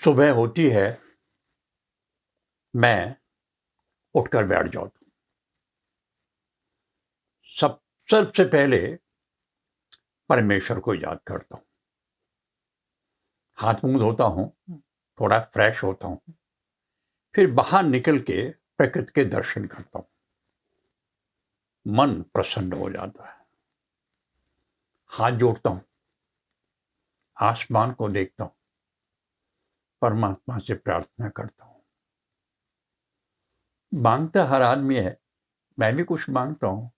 सुबह होती है, मैं उठकर बैठ जाता हूँ। सबसे पहले परमेश्वर को याद करता हूँ, हाथ मुंह धोता हूँ, थोड़ा फ्रेश होता हूँ, फिर बाहर निकल के प्रकृति के दर्शन करता हूँ। मन प्रसन्न हो जाता है। हाथ जोड़ता हूँ, आसमान को देखता हूँ, परमात्मा से प्रार्थना करता हूँ। मांगता हर आदमी है, मैं भी कुछ मांगता हूँ,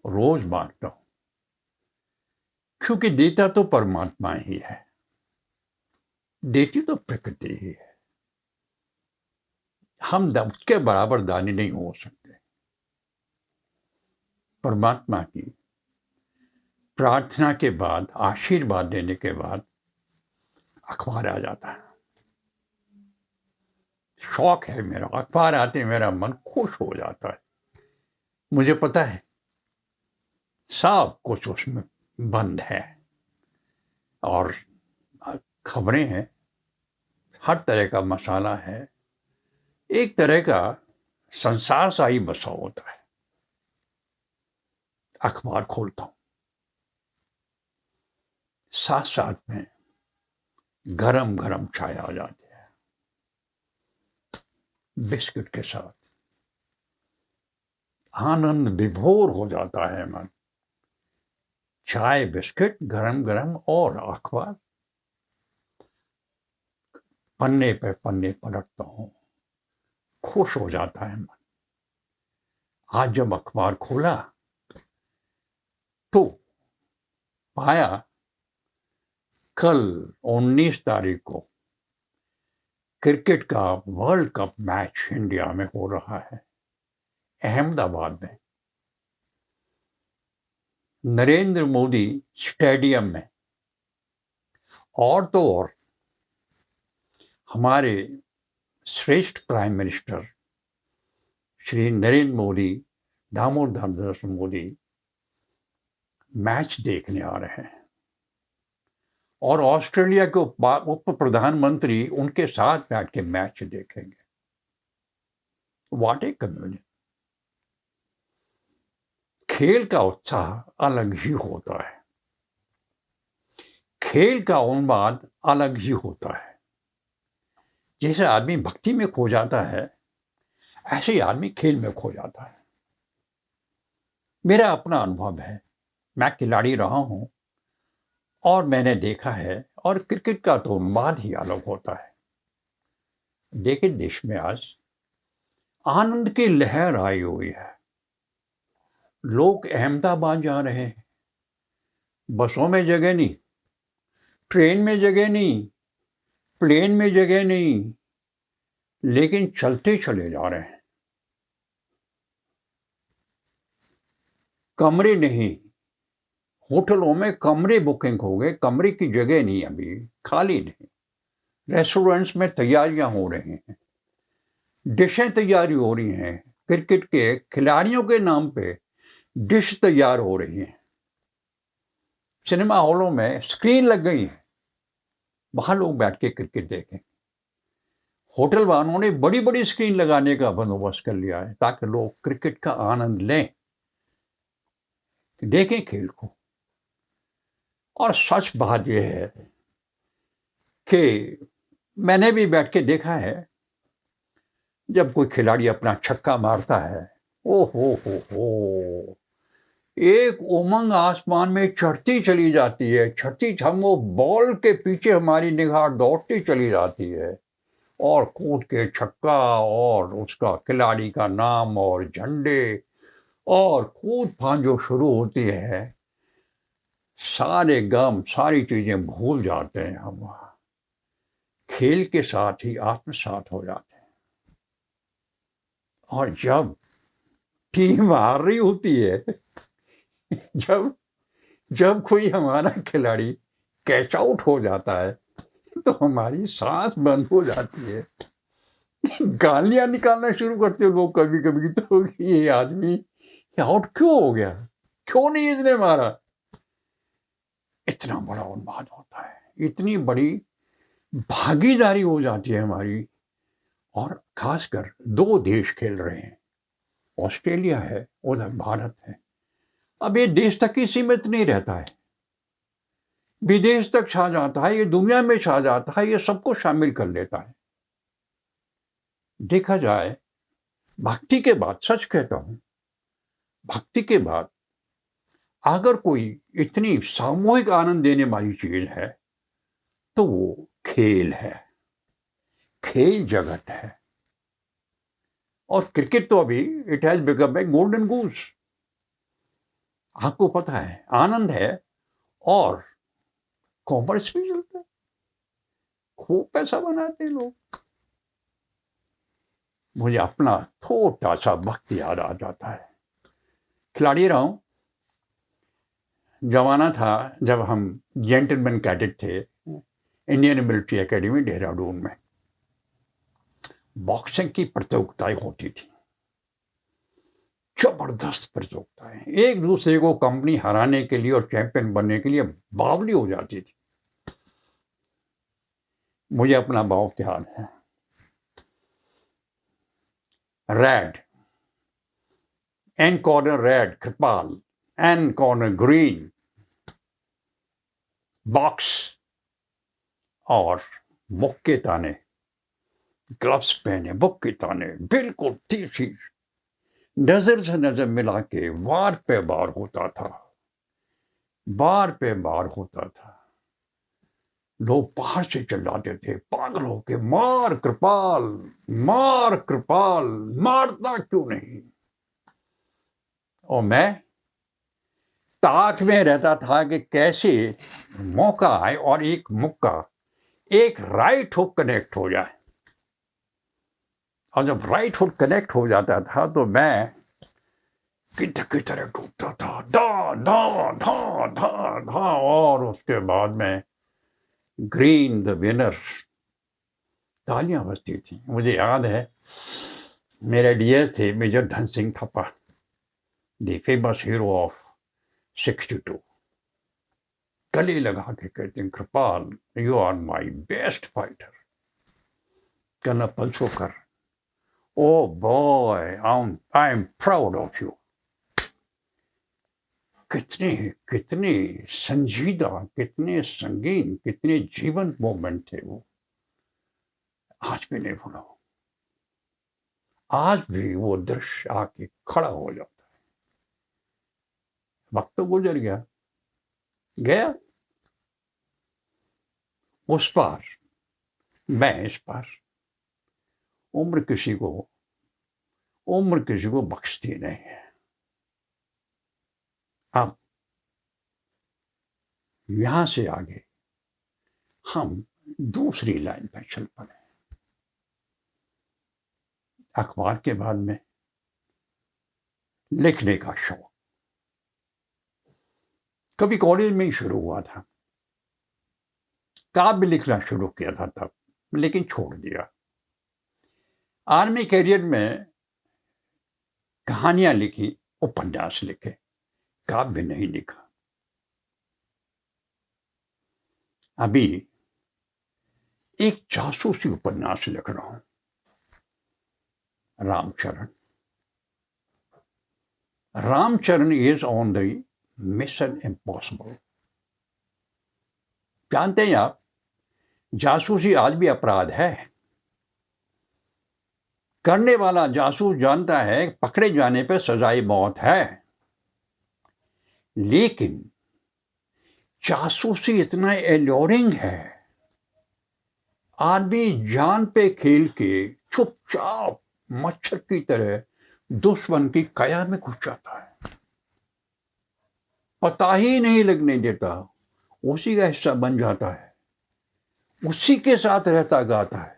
रोज मांगता हूँ, क्योंकि देता तो परमात्मा ही है, देती तो प्रकृति ही है। हम उसके बराबर दानी नहीं हो सकते। परमात्मा की प्रार्थना के बाद, आशीर्वाद देने के बाद अखबार आ जाता है। शौक है मेरा, अखबार आते मेरा मन खुश हो जाता है। मुझे पता है सब कुछ उसमें बंद है और खबरें हैं, हर तरह का मसाला है, एक तरह का संसार सा ही बसा होता है। अखबार खोलता हूं, साथ साथ में गरम गरम चाय आ जाती है बिस्किट के साथ। आनंद विभोर हो जाता है मन। चाय, बिस्किट, गरम गरम और अखबार। पन्ने पे पन्ने पलटता हूं, खुश हो जाता है मन। आज जब अखबार खोला तो पाया कल 19 तारीख को क्रिकेट का वर्ल्ड कप मैच इंडिया में हो रहा है, अहमदाबाद में, नरेंद्र मोदी स्टेडियम में। और तो और हमारे श्रेष्ठ prime minister Shri Narendra Modi, Damodar Das Modi match देखने आ रहे हैं और ऑस्ट्रेलिया के उप प्रधानमंत्री उनके साथ बैठ के मैच देखेंगे। What a community! खेल का उत्साह अलग ही होता है, खेल का उन्माद अलग ही होता है। जैसे आदमी भक्ति में खो जाता है, ऐसे ही आदमी खेल में खो जाता है। मेरा अपना अनुभव है, मैं खिलाड़ी रहा हूं और मैंने देखा है, और क्रिकेट का तो उन्माद ही अलग होता है। लेकिन देश में आज आनंद की लहर आई हुई है। लोग अहमदाबाद जा रहे हैं, बसों में जगह नहीं, ट्रेन में जगह नहीं, प्लेन में जगह नहीं, लेकिन चलते चले जा रहे हैं। कमरे नहीं, होटलों में कमरे बुकिंग हो गए, कमरे की जगह नहीं, अभी खाली नहीं। रेस्टोरेंट्स में तैयारियां हो रही हैं, डिशें तैयारी हो रही हैं, क्रिकेट के खिलाड़ियों के नाम पे डिश तैयार हो रही हैं। सिनेमा हॉलों में स्क्रीन लग गई है, वहां लोग बैठ के क्रिकेट देखें। होटल वालों ने बड़ी बड़ी स्क्रीन लगाने का बंदोबस्त कर लिया है ताकि लोग क्रिकेट का आनंद लें, देखें खेल को। और सच बात यह है कि मैंने भी बैठ के देखा है, जब कोई खिलाड़ी अपना छक्का मारता है, ओ हो, एक उमंग आसमान में चढ़ती चली जाती है, हम वो बॉल के पीछे हमारी निगाह दौड़ती चली जाती है, और कूद के छक्का और उसका खिलाड़ी का नाम और झंडे और कूद फांद जो शुरू होती है, सारे गम, सारी चीजें भूल जाते हैं हम, खेल के साथ ही आत्मसात हो जाते हैं। और जब टीम हार रही होती है, जब कोई हमारा खिलाड़ी कैच आउट हो जाता है, तो हमारी सांस बंद हो जाती है, गालियां निकालना शुरू करते हैं लोग कभी कभी, तो ये आदमी आउट क्यों हो गया, क्यों नहीं इसने मारा। इतना बड़ा उन्माद होता है, इतनी बड़ी भागीदारी हो जाती है हमारी। और खासकर दो देश खेल रहे हैं, ऑस्ट्रेलिया है, उधर भारत है। अब ये देश तक ही सीमित नहीं रहता है, विदेश तक छा जाता है, ये दुनिया में छा जाता है, ये सबको शामिल कर लेता है। देखा जाए, भक्ति के बाद, सच कहता हूं, भक्ति के बाद अगर कोई इतनी सामूहिक आनंद देने वाली चीज है तो वो खेल है, खेल जगत है। और क्रिकेट तो अभी it has become a golden goose. आपको पता है, आनंद है और कॉमर्स भी चलता है, खूब पैसा बनाते हैं लोग। मुझे अपना छोटा सा वक्त याद आ जाता है। खिलाड़ी रहा हूं, जमाना था जब हम जेंटलमैन कैडेट थे इंडियन मिलिट्री एकेडमी देहरादून में। बॉक्सिंग की प्रतियोगिताएं होती थी, जबरदस्त प्रतियोगिताएं, एक दूसरे को कंपनी हराने के लिए और चैंपियन बनने के लिए बावली हो जाती थी। मुझे अपना बहुत याद है। रेड एन कॉर्नर रेड कृपाल, एन कॉर्नर ग्रीन बॉक्स, और मुक्के ताने, ग्लव्स पहने, मुक्के ताने, बिल्कुल तीखी, नजर से नजर मिला के वार पे वार होता था, वार पे वार होता था। लोग बाहर से चिल्लाते थे पागल होके, मार कृपाल, मार कृपाल, मारता क्यों नहीं। और मैं ताक में रहता था कि कैसे मौका आए और एक मुक्का, एक राइट हुक कनेक्ट हो जाए। और जब राइट हुक कनेक्ट हो जाता था तो मैं गिद्ध की तरह टूटता था, धा धा धा धा धा, और उसके बाद में ग्रीन द विनर, तालियां बजती थी। मुझे याद है, मेरे डीएस थे major Dhan Singh Thapa, the famous hero of 62। गले लगा के कहते हैं, Kripal you are my best fighter. कहना पलसो कर, oh boy I am proud of you. कितने कितने संजीदा, कितने संगीन, कितने जीवंत मोमेंट थे वो, आज भी नहीं भूला। आज भी वो दृश्य आके खड़ा हो जाता है। वक्त तो गुजर गया, गया उस पार, मैं इस पार। उम्र किसी को बख्शती नहीं है। अब यहां से आगे हम दूसरी लाइन पर चल पड़े। अखबार के बाद में लिखने का शौक कभी कॉलेज में ही शुरू हुआ था, काव्य लिखना शुरू किया था तब, लेकिन छोड़ दिया। आर्मी कैरियर में कहानियां लिखी, उपन्यास लिखे, काव्य नहीं लिखा। अभी एक जासूसी उपन्यास लिख रहा हूं, Ramcharan. Ramcharan is on the mission impossible. जानते हैं आप, जासूसी आज भी अपराध है। करने वाला जासूस जानता है पकड़े जाने पर सजाए मौत है, लेकिन जासूसी इतना एल्योरिंग है, आदमी जान पे खेल के चुपचाप मच्छर की तरह दुश्मन की काया में घुस जाता है, पता ही नहीं लगने देता, उसी का हिस्सा बन जाता है, उसी के साथ रहता गाता है,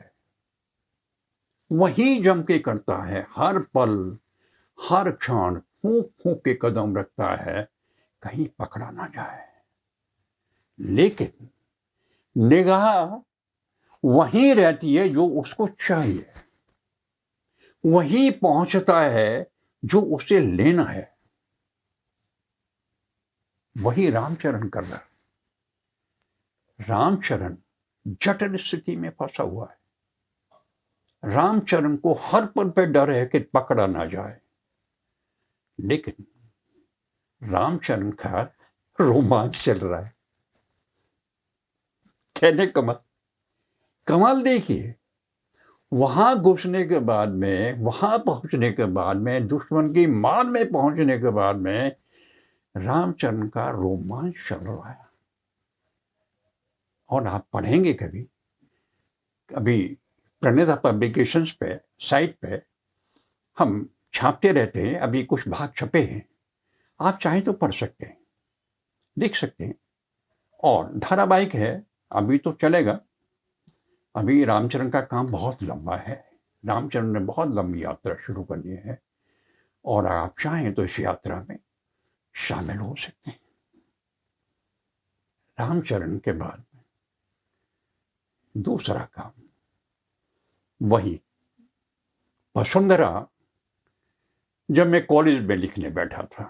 वही जम के करता है, हर पल हर क्षण फूंक फूंक के कदम रखता है, कहीं पकड़ा ना जाए। लेकिन निगाह वहीं रहती है जो उसको चाहिए, वहीं पहुंचता है जो उसे लेना है। वही रामचरण कर रहा। रामचरण जटिल स्थिति में फंसा हुआ है। रामचरण को हर पल पे डर है कि पकड़ा ना जाए, लेकिन रामचरण का रोमांच चल रहा है। कहने कमाल देखिए, वहां घुसने के बाद में, वहां पहुंचने के बाद में, दुश्मन की मान में पहुंचने के बाद में रामचरण का रोमांच चल रहा है। और आप पढ़ेंगे कभी, अभी प्रणेता पब्लिकेशंस पे, साइट पे हम छापते रहते हैं, अभी कुछ भाग छपे हैं, आप चाहें तो पढ़ सकते हैं, देख सकते हैं। और धारावाहिक है, अभी तो चलेगा। अभी रामचरण का काम बहुत लंबा है, रामचरण ने बहुत लंबी यात्रा शुरू करनी है, और आप चाहें तो इस यात्रा में शामिल हो सकते हैं। रामचरण के बाद दूसरा काम वही वसुंधरा। जब मैं कॉलेज में लिखने बैठा था,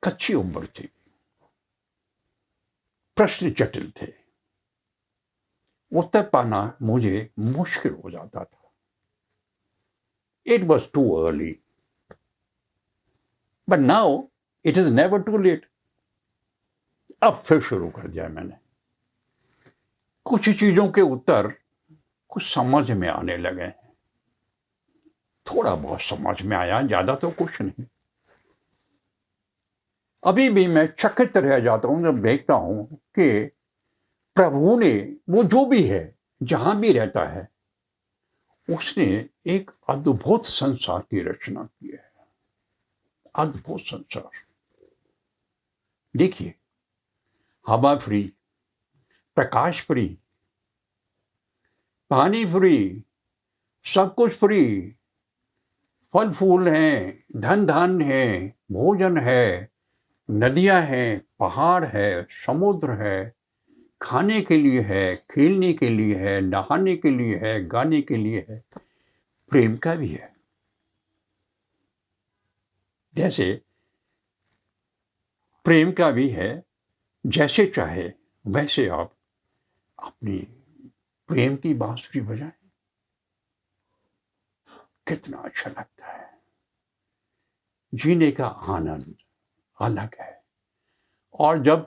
कच्ची उम्र थी, प्रश्न जटिल थे, उत्तर पाना मुझे मुश्किल हो जाता था। It was too early, but now it is never too late. अब फिर शुरू कर दिया मैंने। कुछ चीजों के उत्तर कुछ समझ में आने लगे हैं, थोड़ा बहुत समझ में आया, ज्यादा तो कुछ नहीं। अभी भी मैं चकित रह जाता हूं जब देखता हूं कि प्रभु ने, वो जो भी है, जहां भी रहता है, उसने एक अद्भुत संसार की रचना की है। अद्भुत संसार। देखिए, हवा फ्री, प्रकाश फ्री, पानी फ्री, सब कुछ फ्री, फल फूल हैं, धन धान्य है, भोजन है, नदियां हैं, पहाड़ है, समुद्र है, खाने के लिए है, खेलने के लिए है, नहाने के लिए है, गाने के लिए है, प्रेम का भी है। जैसे प्रेम का भी है, जैसे चाहे वैसे आप अपनी प्रेम की बांसुरी बजाएं, कितना अच्छा लगता है। जीने का आनंद अलग है। और जब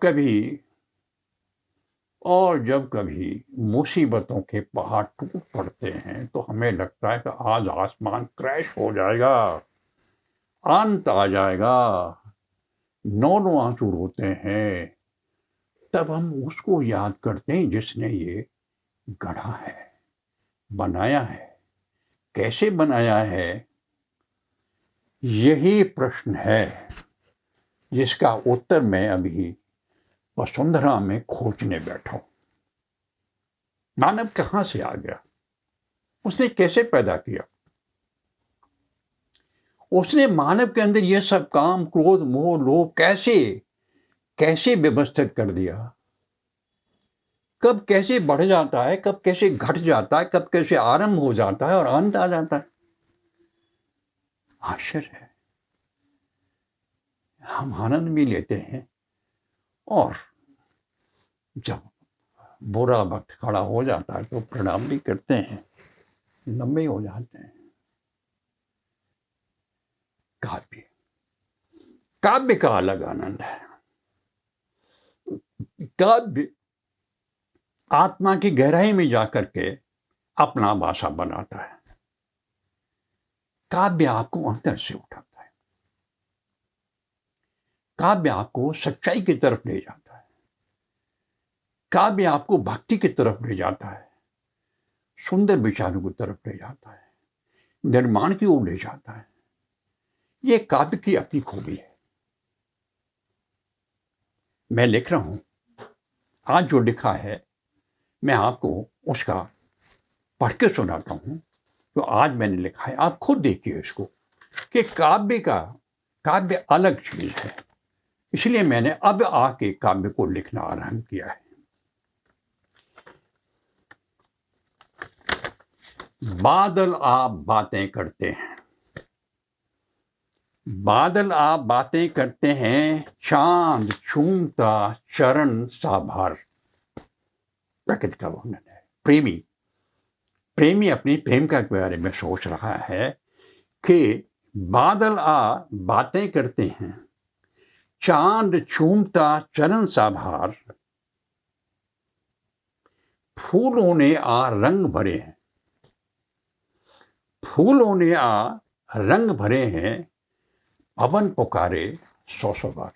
कभी मुसीबतों के पहाड़ टूट पड़ते हैं तो हमें लगता है कि आज आसमान क्रैश हो जाएगा, अंत आ जाएगा, नौ आंसू रोते हैं। तब हम उसको याद करते हैं जिसने ये गढ़ा है, बनाया है। कैसे बनाया है, यही प्रश्न है जिसका उत्तर मैं अभी वसुंधरा में खोजने बैठा हूं। मानव कहां से आ गया, उसने कैसे पैदा किया, उसने मानव के अंदर यह सब काम, क्रोध, मोह, लोभ कैसे व्यवस्थित कर दिया, कब कैसे बढ़ जाता है, कब कैसे घट जाता है, कब कैसे आरंभ हो जाता है और अंत आ जाता है। आश्चर्य है। हम आनंद भी लेते हैं, और जब बुरा वक्त खड़ा हो जाता है तो प्रणाम भी करते हैं, लंबे हो जाते हैं। काव्य का अलग आनंद है। काव्य आत्मा की गहराई में जाकर के अपना भाषा बनाता है। काव्य आपको अंदर से उठाता है। काव्य आपको सच्चाई की तरफ ले जाता है। काव्य आपको भक्ति की तरफ ले जाता है, सुंदर विचारों की तरफ ले जाता है, निर्माण की ओर ले जाता है। यह काव्य की अपनी खूबी है। मैं लिख रहा हूं, आज जो लिखा है मैं आपको उसका पढ़ के सुनाता हूं। तो आज मैंने लिखा है, आप खुद देखिए इसको कि काव्य अलग चीज है। इसलिए मैंने अब आके काव्य को लिखना आरंभ किया है। बादल आप बातें करते हैं, बादल आप बातें करते हैं, चांद चूमता चरण सा भर। प्रकृति का वर्णन है। प्रेमी प्रेमी अपनी प्रेमिका के बारे में सोच रहा है कि बादल आ बातें करते हैं, चांद चूमता चरण सा भार, फूलों ने आ रंग भरे हैं, फूलों ने आ रंग भरे हैं, पवन पुकारे सौ सौ बार।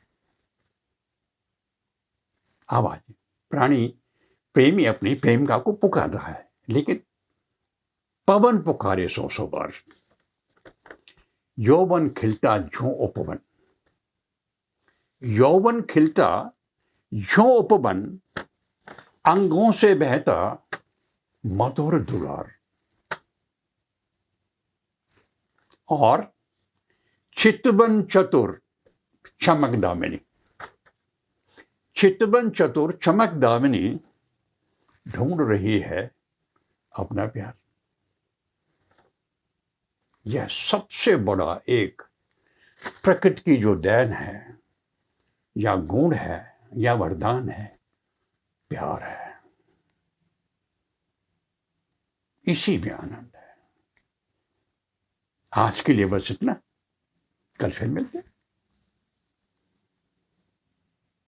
आवाज प्रेमी अपनी प्रेमिका को पुकार रहा है, लेकिन पवन पुकारे सौ सौ बार। यौवन खिलता ज्यों उपवन, यौवन खिलता ज्यों उपवन, अंगों से बहता मधुर दुलार। और चितवन चतुर चमक दामिनी, चितवन चतुर चमक दामिनी ढूंढ रही है अपना प्यार। यह सबसे बड़ा एक प्रकृति की जो देन है, या गुण है, या वरदान है, प्यार है। इसी में आनंद है। आज के लिए बस इतना, कल फिर मिलते हैं।